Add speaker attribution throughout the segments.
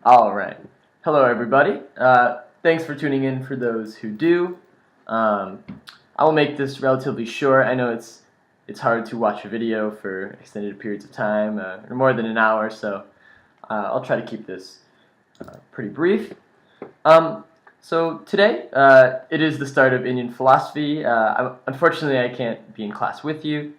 Speaker 1: All right. Hello, everybody. Thanks for tuning in for those who do. I will make this relatively short. I know it's hard to watch a video for extended periods of time, or more than an hour, so I'll try to keep this pretty brief. So today, it is the start of Indian philosophy. Unfortunately, I can't be in class with you,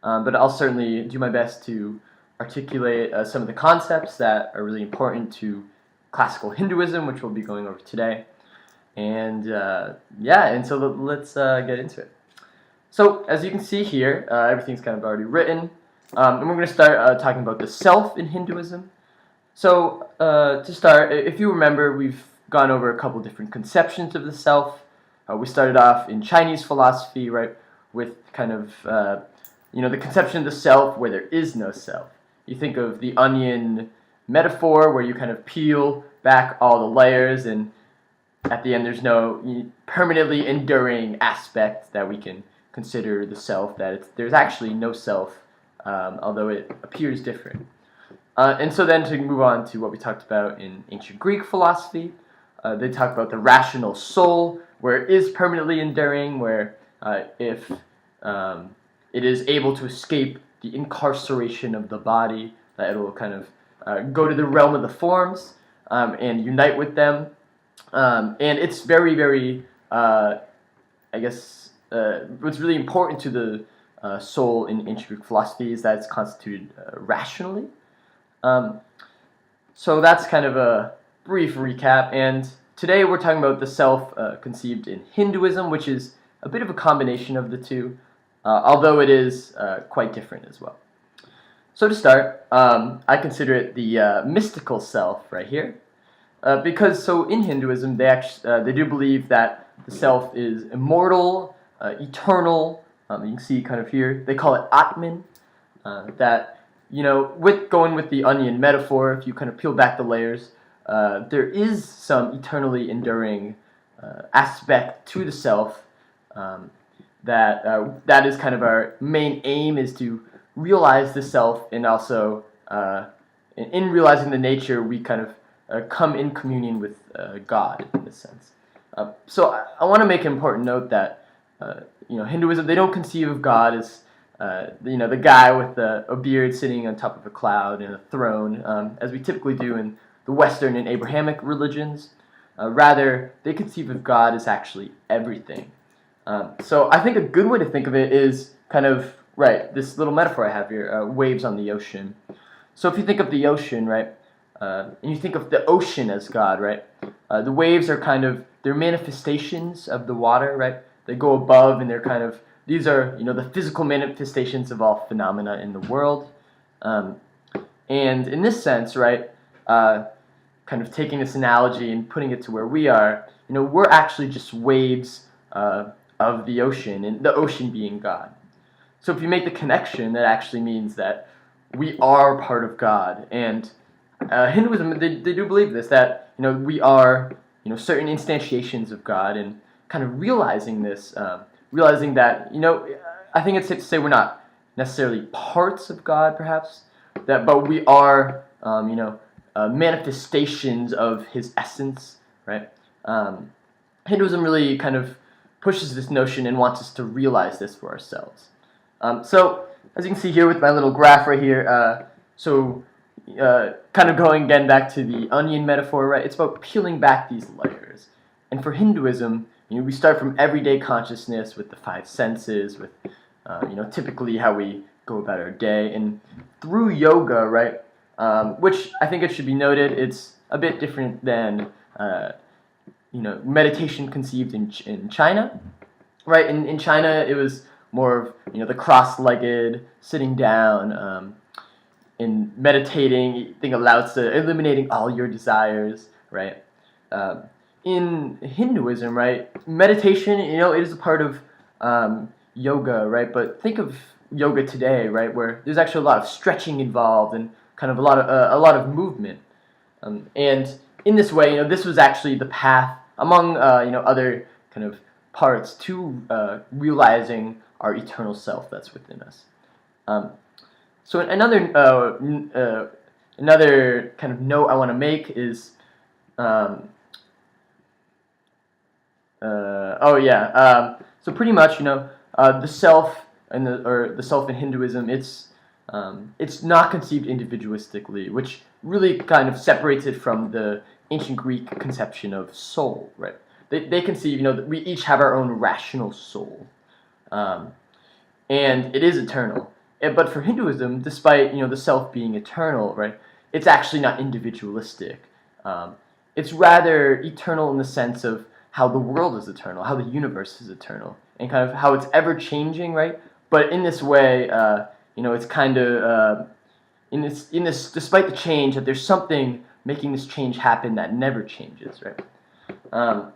Speaker 1: but I'll certainly do my best to articulate some of the concepts that are really important to classical Hinduism, which we'll be going over today. And so let's get into it. So as you can see here, everything's kind of already written, and we're going to start talking about the self in Hinduism. So to start, if you remember, we've gone over a couple different conceptions of the self. We started off in Chinese philosophy, right, with kind of the conception of the self where there is no self. You think of the onion metaphor where you kind of peel back all the layers, and at the end there's no permanently enduring aspect that we can consider the self, that there's actually no self, although it appears different. And so then to move on to what we talked about in ancient Greek philosophy, they talk about the rational soul, where it is permanently enduring, where if it is able to escape the incarceration of the body, that it will kind of go to the realm of the forms and unite with them. And it's very, very, what's really important to the soul in ancient Greek philosophy is that it's constituted rationally. So that's kind of a brief recap, and today we're talking about the self conceived in Hinduism, which is a bit of a combination of the two, although it is quite different as well. So to start, I consider it the mystical self right here, because so in Hinduism they do believe that the self is immortal, eternal. You can see kind of here they call it Atman. That with going with the onion metaphor, if you kind of peel back the layers, there is some eternally enduring aspect to the self. That is kind of our main aim, is to realize the self, and also in realizing the nature, we kind of come in communion with God in this sense. So I want to make an important note that Hinduism, they don't conceive of God as the guy with a beard sitting on top of a cloud and a throne, as we typically do in the Western and Abrahamic religions. Rather, they conceive of God as actually everything. So I think a good way to think of it is kind of, right, this little metaphor I have here, waves on the ocean. So if you think of the ocean, right, and you think of the ocean as God, right, the waves are kind of, they're manifestations of the water, right? They go above, and they're kind of, these are, the physical manifestations of all phenomena in the world. And in this sense, right, kind of taking this analogy and putting it to where we are, we're actually just waves of the ocean, and the ocean being God. So if you make the connection, that actually means that we are part of God. And Hinduism, they do believe this, that we are certain instantiations of God, and kind of realizing this, realizing that I think it's safe to say we're not necessarily parts of God, perhaps, but we are manifestations of His essence, right? Hinduism really kind of pushes this notion and wants us to realize this for ourselves. So as you can see here with my little graph right here, kind of going again back to the onion metaphor, right? It's about peeling back these layers. And for Hinduism, we start from everyday consciousness with the five senses, with typically how we go about our day, and through yoga, right? Which I think it should be noted, it's a bit different than meditation conceived in China, right? In China, it was more of the cross-legged, sitting down, in meditating, think allows to eliminating all your desires, right? In Hinduism, right, meditation, it is a part of yoga, right? But think of yoga today, right, where there's actually a lot of stretching involved and kind of a lot of movement. And in this way, this was actually the path among other kind of parts to realizing our eternal self that's within us. So another Another kind of note I want to make is, so pretty much, the self the self in Hinduism, it's not conceived individualistically, which really kind of separates it from the ancient Greek conception of soul, right? They conceive, that we each have our own rational soul, um, and it is eternal. But for Hinduism, despite the self being eternal, right, it's actually not individualistic. Um, it's rather eternal in the sense of how the world is eternal, how the universe is eternal, and kind of how it's ever changing, right? But in this way, it's kind of in this despite the change, that there's something making this change happen that never changes, right? Um,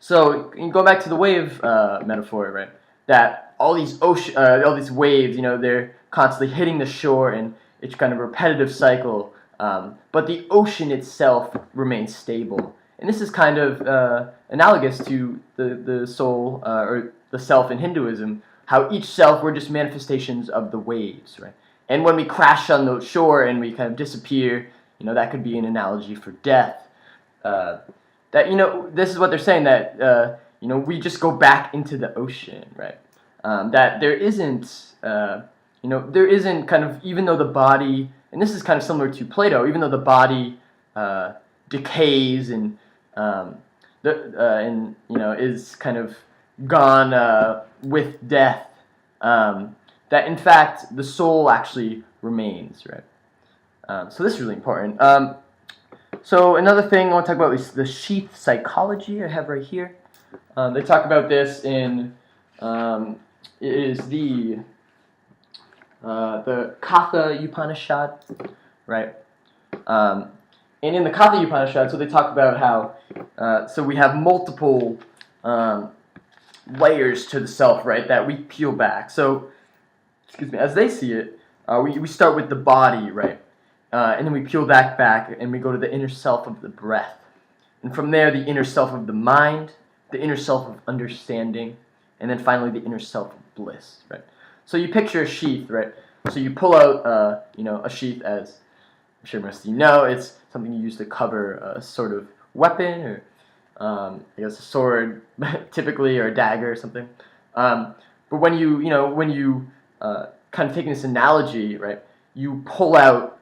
Speaker 1: so go back to the wave metaphor, right? That all these all these waves, they're constantly hitting the shore, and it's kind of a repetitive cycle. But the ocean itself remains stable, and this is kind of analogous to the soul or the self in Hinduism. How each self, we're just manifestations of the waves, right? And when we crash on the shore and we kind of disappear, that could be an analogy for death. Uh, that this is what they're saying, that we just go back into the ocean, right? That there isn't kind of, even though the body, and this is kind of similar to Plato, even though the body decays and is kind of gone with death, that in fact the soul actually remains, right? So this is really important. So another thing I want to talk about is the sheath psychology I have right here. They talk about this in it is the Katha Upanishad, right? And in the Katha Upanishad, so they talk about how so we have multiple layers to the self, right? That we peel back. So, excuse me, as they see it, we start with the body, right? And then we peel back and we go to the inner self of the breath. And from there, the inner self of the mind, the inner self of understanding, and then finally the inner self of bliss, right? So you picture a sheath, right? So you pull out, a sheath, as I'm sure most of you know, it's something you use to cover a sort of weapon, or I guess a sword, typically, or a dagger or something. But when you kind of taking this analogy, right? You pull out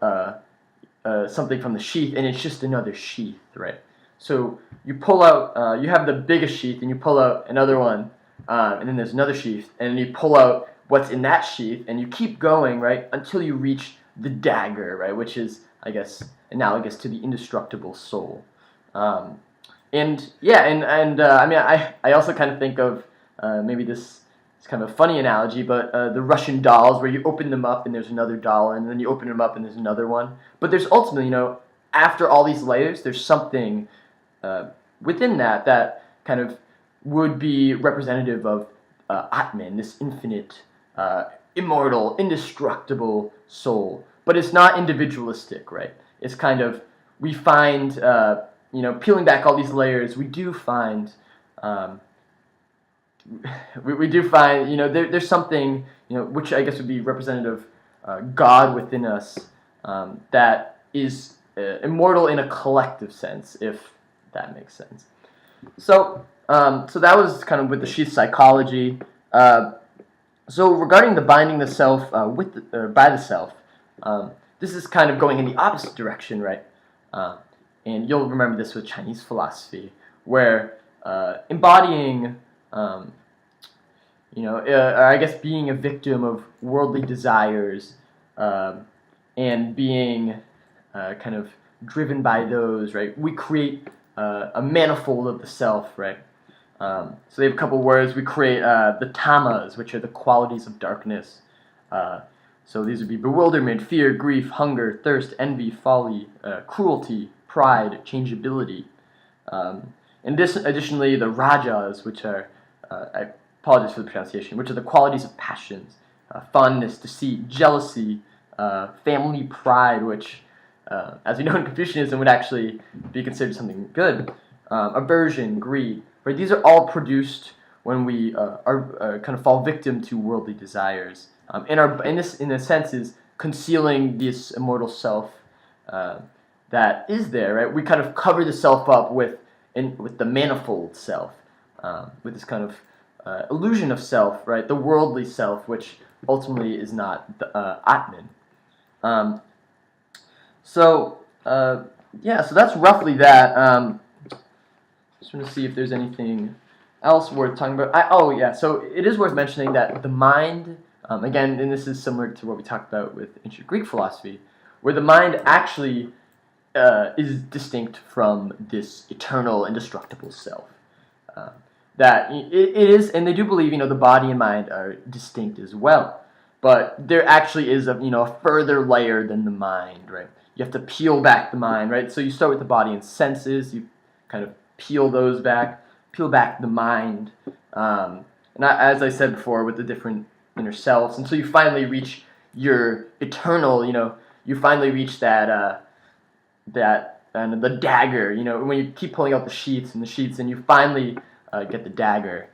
Speaker 1: something from the sheath, and it's just another sheath, right? So you pull out, you have the biggest sheath, and you pull out another one, and then there's another sheath, and then you pull out what's in that sheath, and you keep going, right, until you reach the dagger, right, which is, I guess, analogous to the indestructible soul. I mean, I also kind of think of maybe this. It's kind of a funny analogy, but the Russian dolls, where you open them up and there's another doll, and then you open them up and there's another one. But there's ultimately, after all these layers, there's something within that kind of would be representative of Atman, this infinite, immortal, indestructible soul. But it's not individualistic, right? It's kind of, we find, peeling back all these layers, we do find... we do find, there's something, which I guess would be representative God within us, that is immortal in a collective sense, if that makes sense. So that was kind of with the sheath psychology. So regarding the binding the self by the self, this is kind of going in the opposite direction, right? And you'll remember this with Chinese philosophy, where embodying I guess being a victim of worldly desires, and being kind of driven by those, right? We create a manifold of the self, right? So they have a couple words. We create the tamas, which are the qualities of darkness. So these would be bewilderment, fear, grief, hunger, thirst, envy, folly, cruelty, pride, changeability. And this, additionally, the rajas, which are, I apologize for the pronunciation, which are the qualities of passions, fondness, deceit, jealousy, family pride, which, as we know in Confucianism, would actually be considered something good, aversion, greed. Right? These are all produced when we are kind of fall victim to worldly desires, and this, in a sense, is concealing this immortal self that is there, right? We kind of cover the self up with the manifold self, with this kind of illusion of self, right? The worldly self, which ultimately is not the Atman. So that's roughly that. Just want to see if there's anything else worth talking about. So it is worth mentioning that the mind, again, and this is similar to what we talked about with ancient Greek philosophy, where the mind actually is distinct from this eternal, indestructible self. That it is, and they do believe, the body and mind are distinct as well. But there actually is a further layer than the mind, right? You have to peel back the mind, right? So you start with the body and senses, you kind of peel back the mind, and as I said before, with the different inner selves, until you finally reach your eternal, you finally reach that the dagger, when you keep pulling out the sheets, and you finally get the dagger.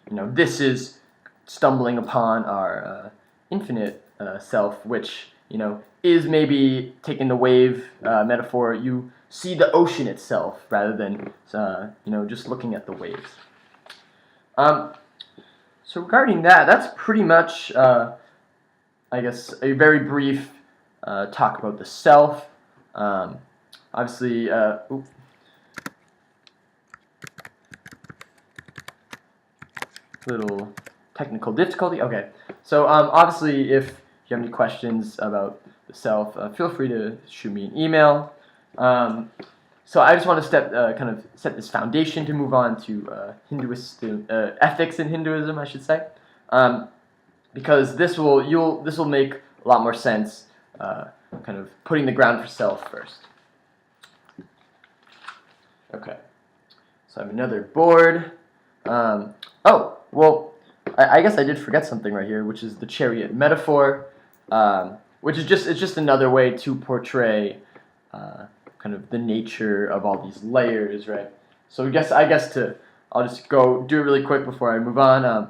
Speaker 1: This is stumbling upon our infinite self, which is maybe, taking the wave metaphor, you see the ocean itself rather than just looking at the waves. So regarding that's pretty much, I guess, a very brief talk about the self. Obviously, little technical difficulty. Okay, so obviously, if you have any questions about the self, feel free to shoot me an email. So I just want to kind of set this foundation to move on to ethics in Hinduism, I should say, because this will make a lot more sense, kind of putting the ground for self first. Okay, so I have another board. I guess I did forget something right here, which is the chariot metaphor, which is just another way to portray kind of the nature of all these layers, right? So I'll just go do it really quick before I move on.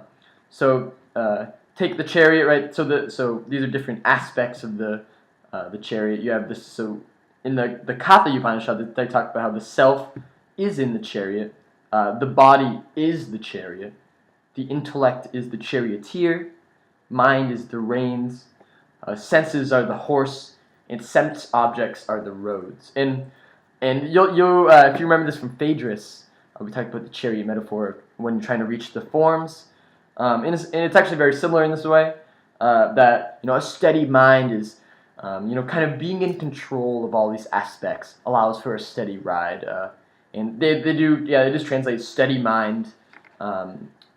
Speaker 1: Take the chariot, right? So these are different aspects of the chariot. You have this. So in the Katha Upanishad, they talk about how the self is in the chariot, the body is the chariot, the intellect is the charioteer, mind is the reins, senses are the horse, and sense objects are the roads. And you'll if you remember this from Phaedrus, we talked about the chariot metaphor when you're trying to reach the forms, and it's actually very similar in this way, that a steady mind is kind of being in control of all these aspects allows for a steady ride, and they just translate steady mind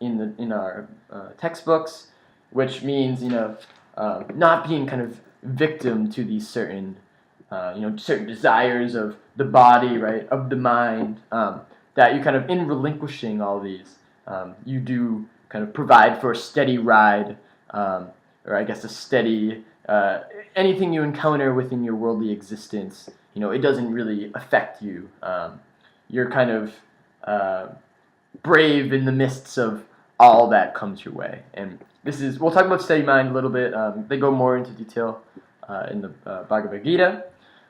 Speaker 1: in our textbooks, which means not being kind of victim to these certain certain desires of the body, right, of the mind, that you kind of, in relinquishing all these, you do kind of provide for a steady ride, or I guess a steady, anything you encounter within your worldly existence, it doesn't really affect you. You're kind of brave in the midst of all that comes your way. And we'll talk about steady mind a little bit. They go more into detail in the Bhagavad Gita,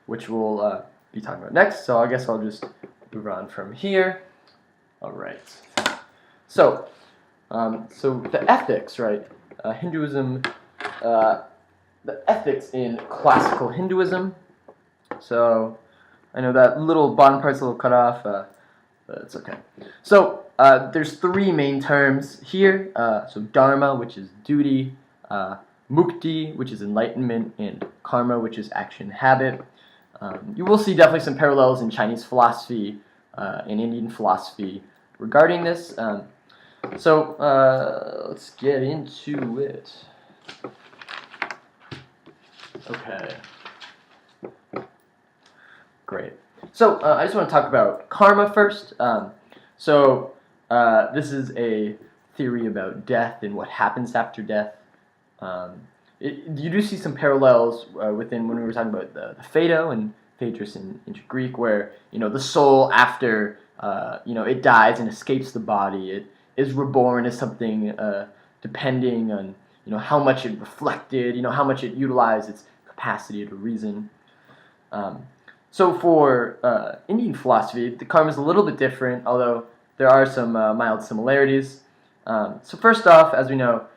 Speaker 1: which we'll be talking about next. So I guess I'll just move on from here. All right. So the ethics, right? Hinduism, the ethics in classical Hinduism. So I know that little bottom part's a little cut off, but it's okay. So there's three main terms here. So dharma, which is duty, mukti, which is enlightenment, and karma, which is action habit. You will see definitely some parallels in Chinese philosophy and Indian philosophy regarding this. Let's get into it. Okay. Great. So I just want to talk about karma first. This is a theory about death and what happens after death. You do see some parallels within when we were talking about the Phaedo and Phaedrus in Greek, where the soul after it dies and escapes the body, it is reborn as something depending on how much it reflected, how much it utilized its capacity to reason. So for Indian philosophy, the karma is a little bit different, although there are some mild similarities. So first off, as we know,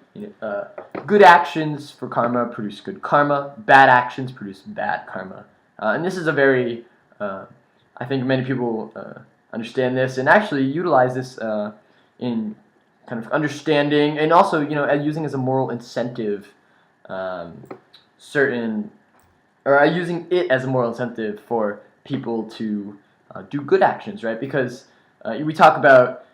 Speaker 1: good actions for karma produce good karma. Bad actions produce bad karma. And this is a very, I think many people understand this and actually utilize this in kind of understanding and also, using as a moral incentive using it as a moral incentive for people to do good actions, right? Because we talk about,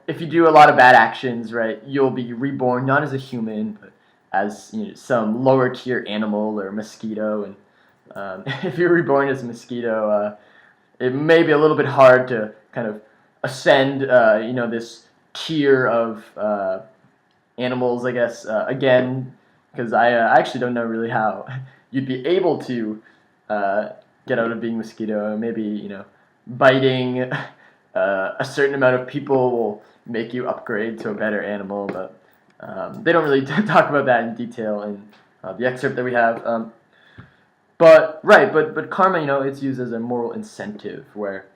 Speaker 1: if you do a lot of bad actions, right, you'll be reborn not as a human, but as some lower tier animal or mosquito. And if you're reborn as a mosquito, it may be a little bit hard to kind of ascend, this tier of animals, I guess, again, because I actually don't know really how you'd be able to get out of being mosquito. Maybe, biting a certain amount of people will make you upgrade to a better animal, but they don't really talk about that in detail in the excerpt that we have. But karma, it's used as a moral incentive where,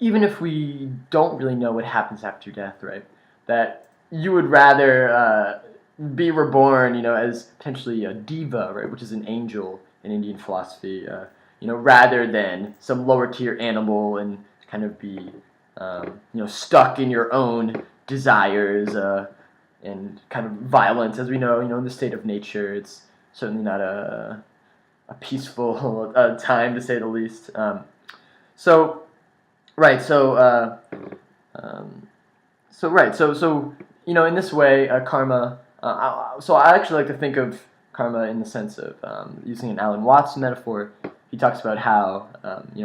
Speaker 1: even if we don't really know what happens after death, right, that you would rather be reborn, as potentially a diva, right, which is an angel in Indian philosophy, rather than some lower tier animal and kind of be, stuck in your own desires and kind of violence. As we know, in the state of nature, it's certainly not a peaceful time, to say the least. So in this way, karma. So I actually like to think of karma in the sense of using an Alan Watts metaphor. He talks about how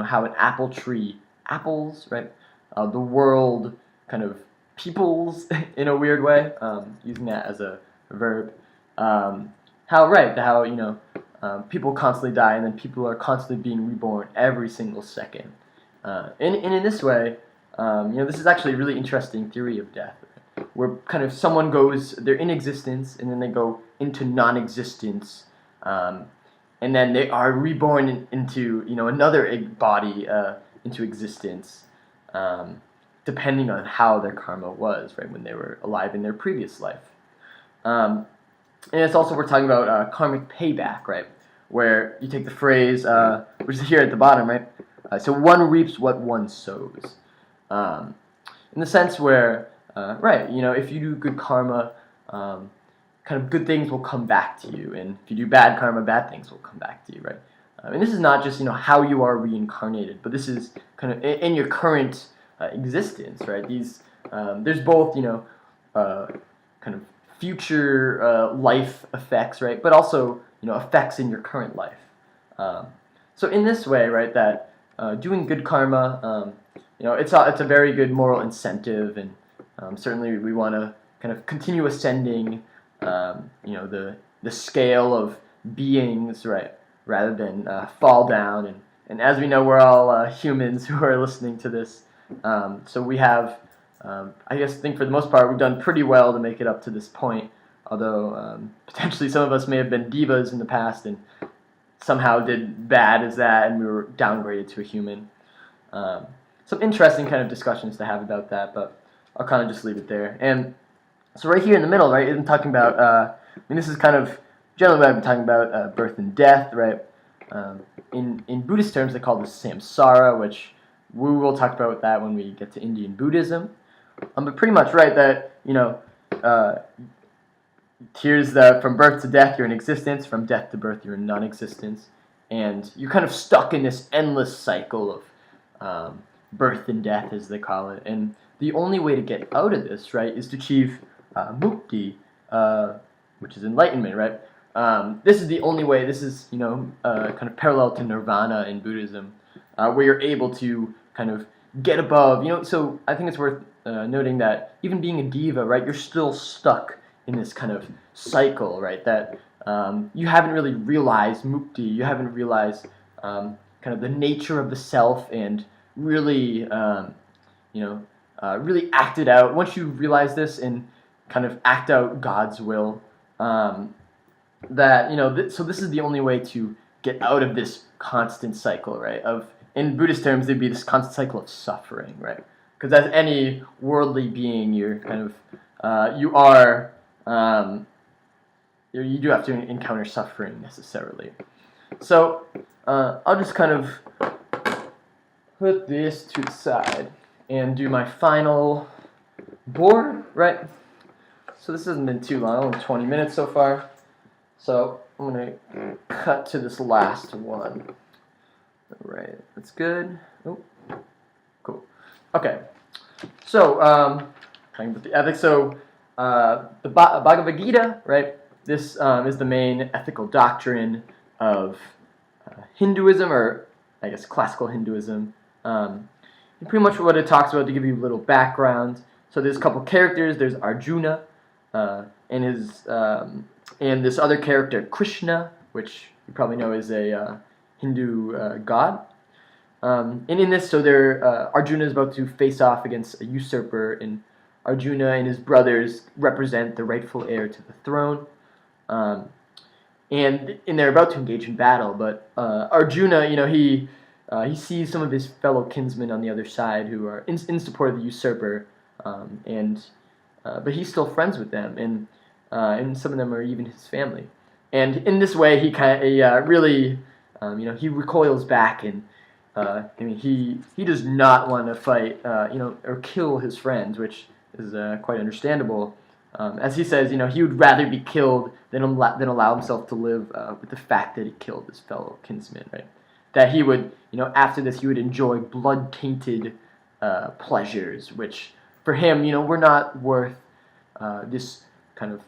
Speaker 1: how an apple tree apples, right? The world kind of peoples in a weird way, using that as a verb. People constantly die, and then people are constantly being reborn every single second. And in this way, this is actually a really interesting theory of death, where kind of someone goes, they're in existence, and then they go into non-existence, and then they are reborn into another body into existence, depending on how their karma was, right, when they were alive in their previous life. And it's also, we're talking about karmic payback, right, where you take the phrase, which is here at the bottom, right, so one reaps what one sows, in the sense where, if you do good karma, kind of good things will come back to you, and if you do bad karma, bad things will come back to you, right? And this is not just how you are reincarnated, but this is kind of in your current existence, right? These there's both kind of future life effects, right? But also effects in your current life. So in this way, right, that doing good karma, it's a very good moral incentive, and certainly we want to kind of continue ascending, the scale of beings, right, rather than fall down. And as we know, we're all humans who are listening to this. So we have, I think for the most part, we've done pretty well to make it up to this point, although potentially some of us may have been divas in the past and somehow did bad as that, and we were downgraded to a human. Some interesting kind of discussions to have about that, but I'll kind of just leave it there. And so right here in the middle, right, I'm talking about, this is kind of generally what I've been talking about, birth and death, right? In Buddhist terms, they call this samsara, which we will talk about that when we get to Indian Buddhism. But pretty much, right, that, here's from birth to death, you're in existence. From death to birth, you're in non-existence. And you're kind of stuck in this endless cycle of birth and death, as they call it. And the only way to get out of this, right, is to achieve mukti, which is enlightenment, right? This is the only way. This is, kind of parallel to nirvana in Buddhism, where you're able to kind of get above, so I think it's worth noting that even being a diva, right, you're still stuck in this kind of cycle, right, that you haven't really realized mukti, you haven't realized kind of the nature of the self, and really, really act it out. Once you realize this and kind of act out God's will, that, so this is the only way to get out of this constant cycle, right? In Buddhist terms, there'd be this constant cycle of suffering, right? Because as any worldly being, you're kind of you do have to encounter suffering necessarily. So I'll just kind of put this to the side and do my final board, right? So this hasn't been too long, only 20 minutes so far. So I'm going to cut to this last one. All right, that's good. Oh, cool. Okay, so talking about the ethics. So the Bhagavad Gita, right? This is the main ethical doctrine of Hinduism, or I guess classical Hinduism. And pretty much what it talks about, to give you a little background. So there's a couple characters. There's Arjuna and this other character, Krishna, which you probably know is a Hindu god. And in this, so Arjuna is about to face off against a usurper, and Arjuna and his brothers represent the rightful heir to the throne. And they're about to engage in battle, but Arjuna, he sees some of his fellow kinsmen on the other side who are in support of the usurper, but he's still friends with them, and some of them are even his family. And in this way, he really, he recoils back, and he does not want to fight, or kill his friends, which is quite understandable. As he says, he would rather be killed than allow himself to live with the fact that he killed his fellow kinsman, right? That he would, after this, he would enjoy blood-tainted pleasures, which for him, were not worth this kind of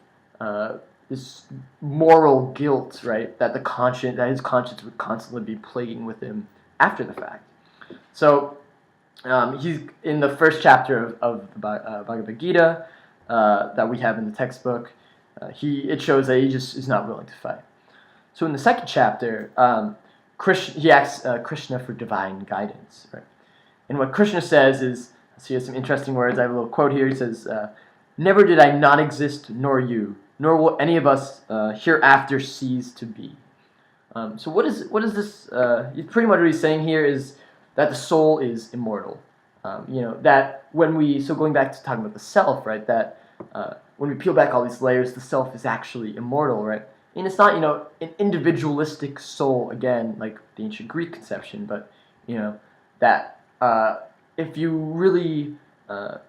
Speaker 1: this moral guilt, right? That his conscience would constantly be plaguing with him after the fact. So he's in the first chapter of the Bhagavad Gita that we have in the textbook. It shows that he just is not willing to fight. So in the second chapter, he asks Krishna for divine guidance, right? And what Krishna says is, so he has some interesting words. I have a little quote here. He says, "Never did I not exist, nor you, nor will any of us hereafter cease to be." So what is this? Pretty much what he's saying here is that the soul is immortal. That going back to talking about the self, right? That when we peel back all these layers, the self is actually immortal, right? And it's not, an individualistic soul, again, like the ancient Greek conception, but, that if you really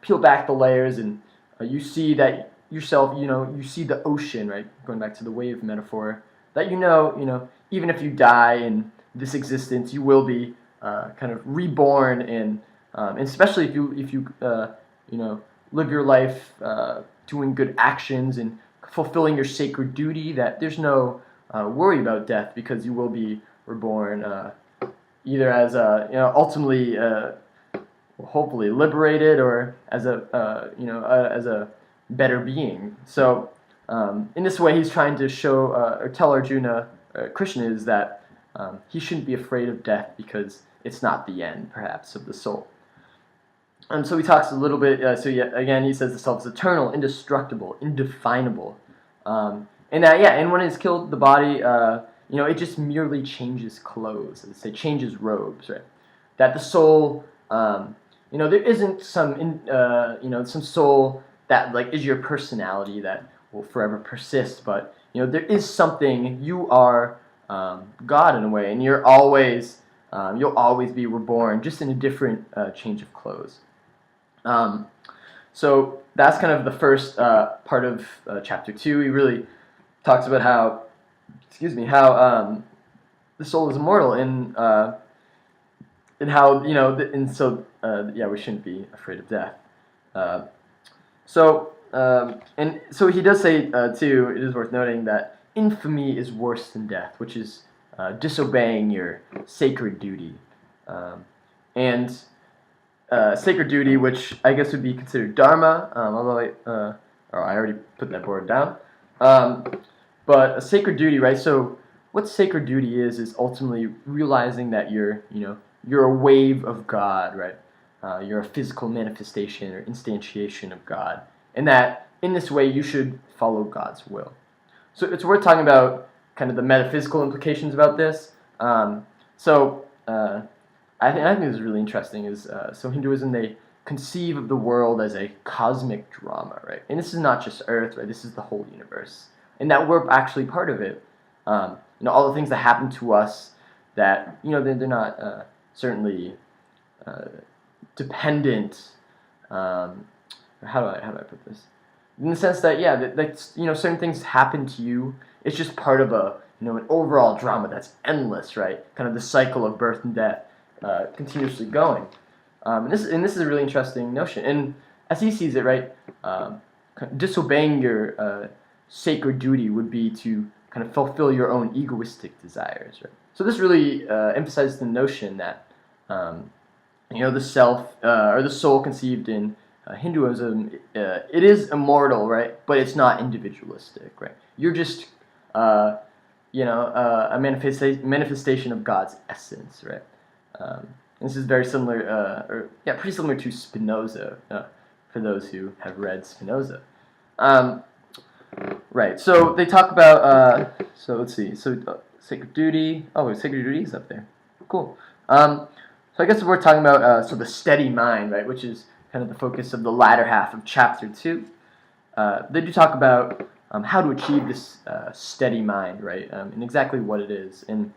Speaker 1: peel back the layers and you see that yourself, you see the ocean, right? Going back to the wave metaphor, that even if you die in this existence, you will be kind of reborn, and especially if you live your life doing good actions and fulfilling your sacred duty, that there's no worry about death, because you will be reborn either as ultimately hopefully liberated, or as a better being. So in this way, he's trying to show or tell Arjuna, Krishna, is that he shouldn't be afraid of death, because it's not the end, perhaps, of the soul. So he talks a little bit, again, he says the self is eternal, indestructible, indefinable. And when it's killed, the body, it just merely changes clothes, let's say, changes robes, right? That the soul, there isn't some soul that, like, is your personality that will forever persist, but, there is something, you are God in a way, and you'll always be reborn, just in a different change of clothes. So that's kind of the first part of chapter 2. He really talks about how the soul is immortal, and how we shouldn't be afraid of death. So he does say too. It is worth noting that infamy is worse than death, which is disobeying your sacred duty, and sacred duty, which I guess would be considered dharma, although I already put that board down. But a sacred duty, right? So what sacred duty is ultimately realizing that you're a wave of God, right? You're a physical manifestation or instantiation of God, and that in this way you should follow God's will. So it's worth talking about kind of the metaphysical implications about this. I think this is really interesting. So Hinduism, they conceive of the world as a cosmic drama, right? And this is not just Earth, right? This is the whole universe, and that we're actually part of it. All the things that happen to us, that they're not certainly dependent. How do I put this? In the sense that certain things happen to you. It's just part of an overall drama that's endless, right? Kind of the cycle of birth and death, continuously going. And this is a really interesting notion. And as he sees it, right, disobeying your sacred duty would be to kind of fulfill your own egoistic desires, right? So this really emphasizes the notion that the self or the soul conceived in Hinduism, it is immortal, right? But it's not individualistic, right? You're just a manifestation of God's essence, right? This is very similar, pretty similar to Spinoza, for those who have read Spinoza. Right, so they talk about, so let's see, sacred duty. Oh, sacred duty is up there. Cool. So I guess we're talking about the steady mind, right, which is kind of the focus of the latter half of chapter 2. They do talk about how to achieve this steady mind, right, and exactly what it is. And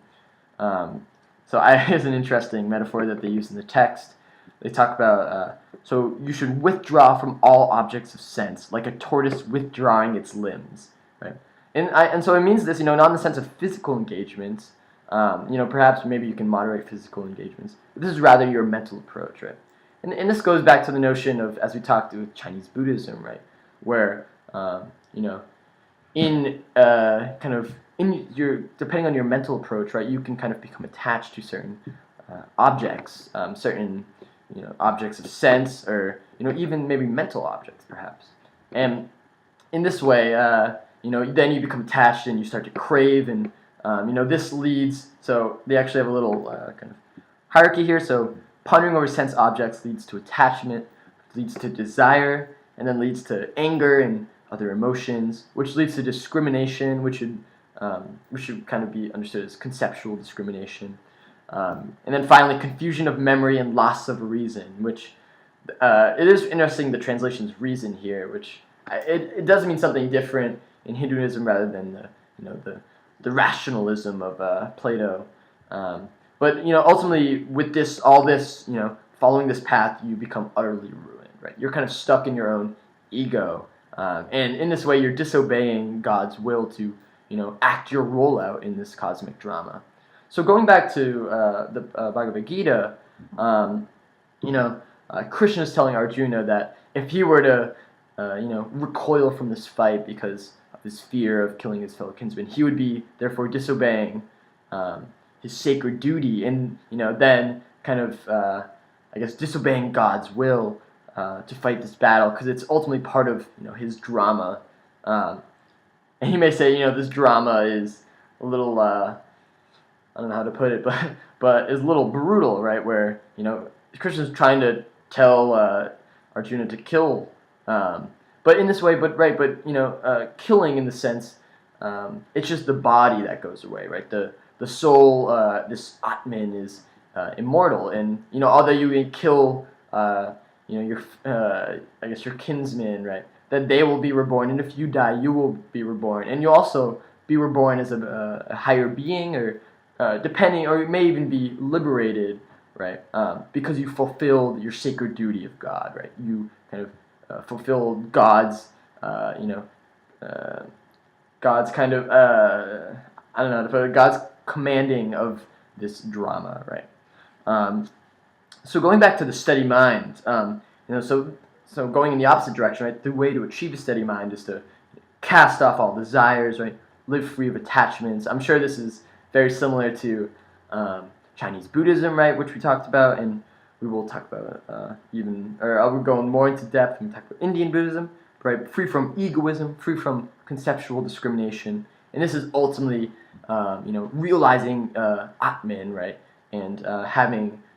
Speaker 1: here's an interesting metaphor that they use in the text. They talk about, so you should withdraw from all objects of sense, like a tortoise withdrawing its limbs, right? And so it means this, not in the sense of physical engagements. Perhaps maybe you can moderate physical engagements. But this is rather your mental approach, right? And this goes back to the notion of, as we talked with Chinese Buddhism, right, where depending on your mental approach, right, you can kind of become attached to certain objects, certain objects of sense, or even maybe mental objects, perhaps. And in this way, then you become attached and you start to crave, and this leads. So they actually have a little kind of hierarchy here. So pondering over sense objects leads to attachment, leads to desire, and then leads to anger and other emotions, which leads to discrimination, which should kind of be understood as conceptual discrimination. And then finally, confusion of memory and loss of reason, which it is interesting, the translation's reason here, which it does mean something different in Hinduism rather than the rationalism of Plato. But ultimately, with all this, following this path, you become utterly ruined, right? You're kind of stuck in your own ego, and in this way, you're disobeying God's will to act your role out in this cosmic drama. So going back to the Bhagavad Gita, Krishna is telling Arjuna that if he were to, recoil from this fight because of his fear of killing his fellow kinsman, he would be therefore disobeying his sacred duty, and then kind of, disobeying God's will to fight this battle, because it's ultimately part of his drama. And he may say, this drama is a little, I don't know how to put it, but is a little brutal, right? Where Krishna's trying to tell Arjuna to kill, but in this way, killing in the sense, it's just the body that goes away, right? The soul, this Atman is immortal, and although you may kill, your kinsmen, right? That they will be reborn, and if you die, you will be reborn, and you'll also be reborn as a higher being, or depending, or you may even be liberated, right? Because you fulfilled your sacred duty of God, right? You kind of fulfilled God's, God's kind of, I don't know how to put it, God's commanding of this drama, right? So going back to the steady mind, so going in the opposite direction, right? The way to achieve a steady mind is to cast off all desires, right? Live free of attachments. I'm sure this is very similar to Chinese Buddhism, right? Which we talked about, and we will talk about I'll go more into depth when we talk about Indian Buddhism, right? Free from egoism, free from conceptual discrimination, and this is ultimately, realizing Atman, right? And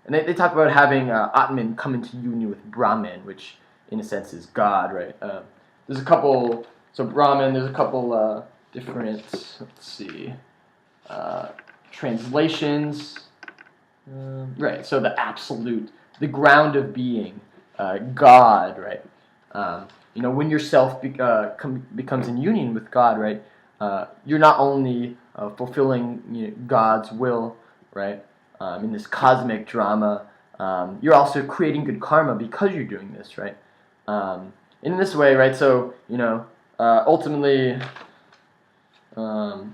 Speaker 1: they talk about having Atman come into union with Brahman, which in a sense is God, right? There's a couple, so Brahman, there's a couple different, let's see, translations. Right, so the absolute, the ground of being, God, right? When yourself becomes in union with God, right? You're not only fulfilling God's will, right? In this cosmic drama, you're also creating good karma because you're doing this, right? In this way, right? So ultimately, where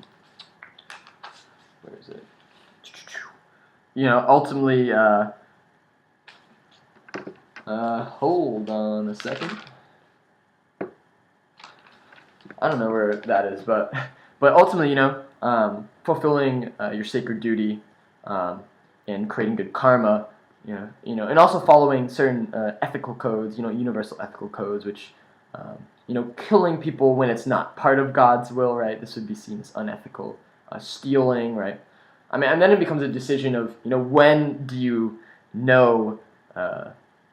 Speaker 1: is it? Ultimately, hold on a second. I don't know where that is, but ultimately, fulfilling your sacred duty, and creating good karma, and also following certain ethical codes, universal ethical codes, which, killing people when it's not part of God's will, right? This would be seen as unethical. Stealing, right? And then it becomes a decision of, when do you know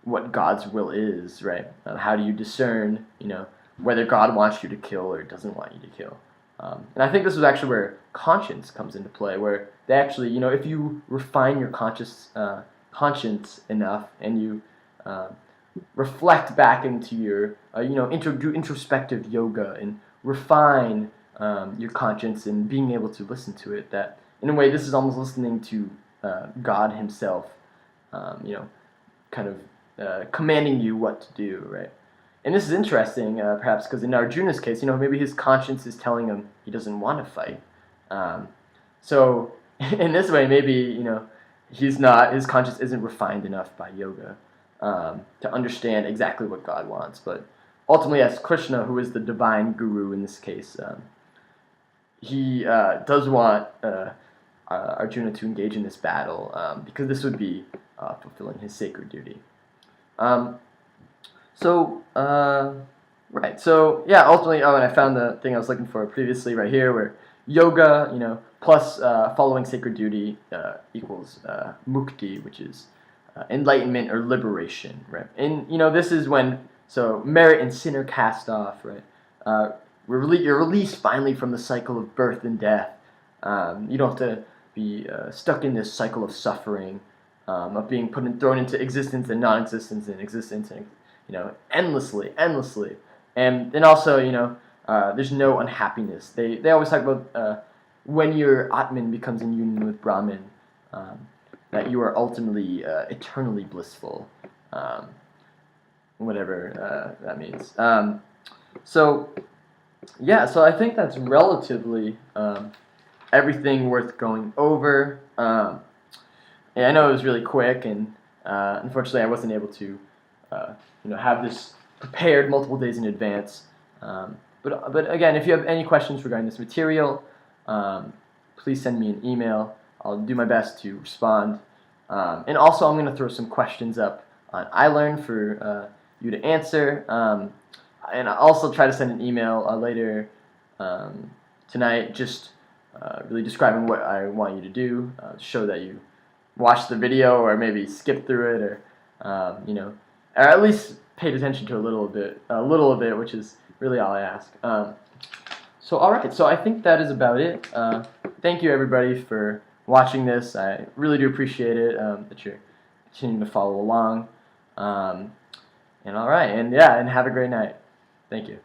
Speaker 1: what God's will is, right? How do you discern, whether God wants you to kill or doesn't want you to kill? And I think this is actually where conscience comes into play, where they actually, if you refine your conscience enough and you reflect back into your, do introspective yoga and refine your conscience and being able to listen to it, that in a way this is almost listening to God himself, kind of commanding you what to do, right? And this is interesting, perhaps, because in Arjuna's case, maybe his conscience is telling him he doesn't want to fight. So in this way, maybe, his conscience isn't refined enough by yoga to understand exactly what God wants. But ultimately, as Krishna, who is the divine guru in this case, he does want Arjuna to engage in this battle because this would be fulfilling his sacred duty. Right. So yeah, ultimately, and I found the thing I was looking for previously right here, where yoga, plus following sacred duty equals mukti, which is enlightenment or liberation, right? And this is when merit and sin are cast off, right? You're released finally from the cycle of birth and death. You don't have to be stuck in this cycle of suffering, of being thrown into existence and non-existence and existence and endlessly, and also there's no unhappiness. They always talk about when your Atman becomes in union with Brahman, that you are ultimately eternally blissful, whatever that means. So I think that's relatively everything worth going over. And I know it was really quick, and unfortunately I wasn't able to have this prepared multiple days in advance. But again, if you have any questions regarding this material, please send me an email. I'll do my best to respond. And also, I'm going to throw some questions up on iLearn for you to answer. And I'll also try to send an email later tonight, just really describing what I want you to do, to show that you watched the video or maybe skipped through it, or or at least paid attention to a little of it, which is really all I ask. So all right, so I think that is about it. Thank you everybody for watching this. I really do appreciate it that you're continuing to follow along. And all right, and have a great night. Thank you.